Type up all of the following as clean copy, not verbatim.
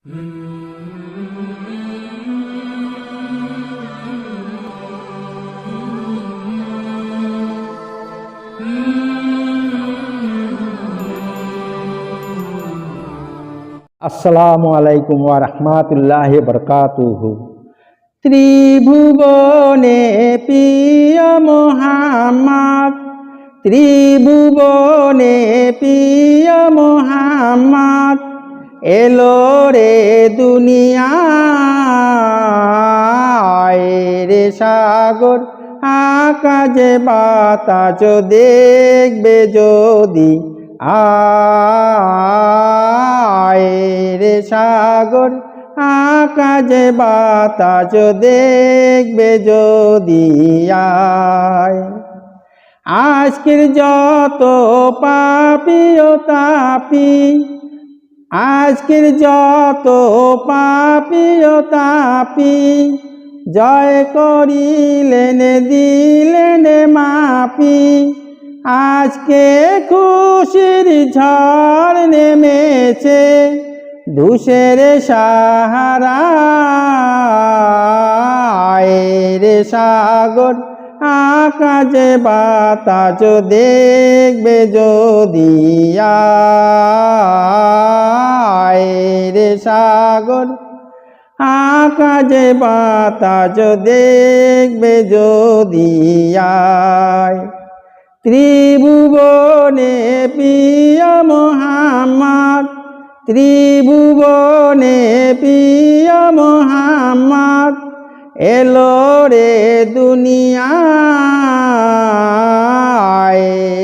আসসালামু আলাইকুম ওয়া রাহমাতুল্লাহি ওয়া বারাকাতুহু। ত্রিভুবনে প্রিয় মুহাম্মদ, ত্রিভুবনে প্রিয় মুহাম্মদ এলো রে দুনিয়ায়। রে সাগর আকাশে বাতাস দেখবে যদি আয়। রে সাগর আকাশে বাতাস দেখবে যদি আয়। আজকের যত পাপী ও তাপী, আজকের যত পাপী ও তাপী জয় করিলেন দিলেন মাপি। আজকে খুশির ঝড় নেমেছে ধূসের সাহারায়। রে সাগর আকাশে বাতাস দেখবে যদি আয়। রে সাগর আকাশে বাতাস দেখবে যদি আয়। ত্রিভুবনে প্রিয় মুহাম্মদ, ত্রিভুবনে প্রিয় মুহাম্মদ এলো রে দুনিয়ায়।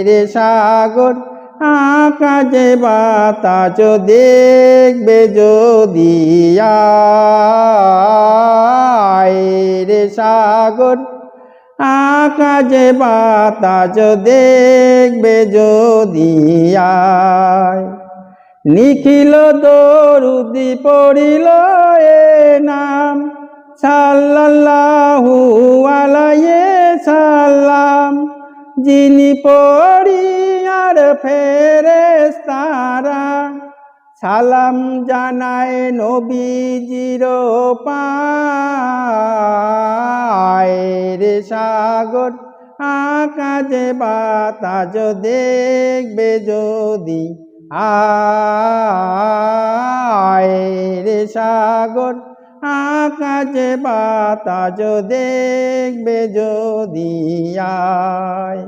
রে সাগর আকাশে বাতাস দেখবে যদি আয়। রে সাগর আকাশে বাতাস দেখবে যদি আয়। নিখিল দরুদি পড়িল এ নাম সাল্লাল্লাহু আলাইহি সাল্লাম। যিনি পড়ি আর ফেরেশতারা সালাম জানায় নবীজির পায়। রে সাগর আকাশে বাতাস দেখবে যদি আয়। রে সাগর আকাশে বাতাস দেখবে যদি আয়।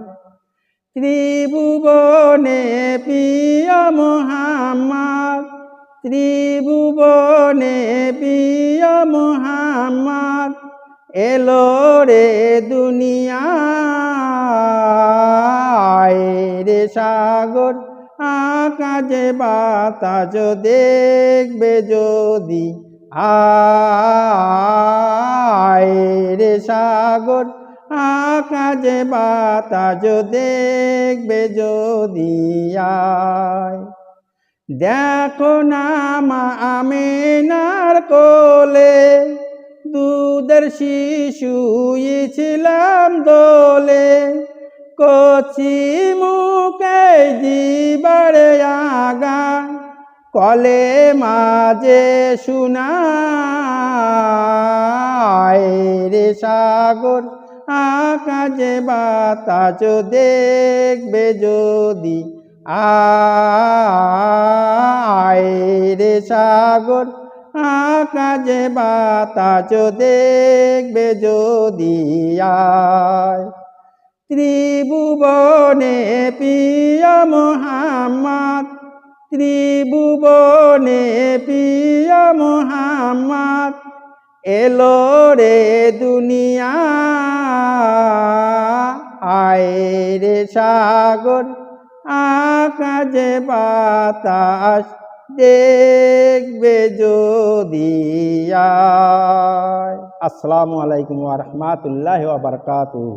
ত্রিভুবনে প্রিয় মুহাম্মদ, ত্রিভুবনে প্রিয় মুহাম্মদ এলো রে দুনিয়ায়। রে সাগর আকাশে বাতাস দেখবে যদি আয়। রে সাগর আকাশে বাতাস দেখবে যদি আয়। দেখো না মা আমিনার কোলে দুধের শিশু ছিলাম দোলে। কচি মুখে জিবারে আগা কলে মাঝে শুনায়। রে সাগর আকাশে বাতাস দেখবে যদি আয়। রে সাগর আকাশে বাতাস দেখবে যদি আয়। ত্রিভুবনে প্রিয় মুহাম্মদ, ত্রিভুবনে প্রিয় মুহাম্মদ এলো রে দুনিয়ায়। রে সাগর আকাশে বাতাস দেখবে যদি আয়। আসসালামু আলাইকুম ওয়া রাহমাতুল্লাহি ওয়া বারাকাতুহু।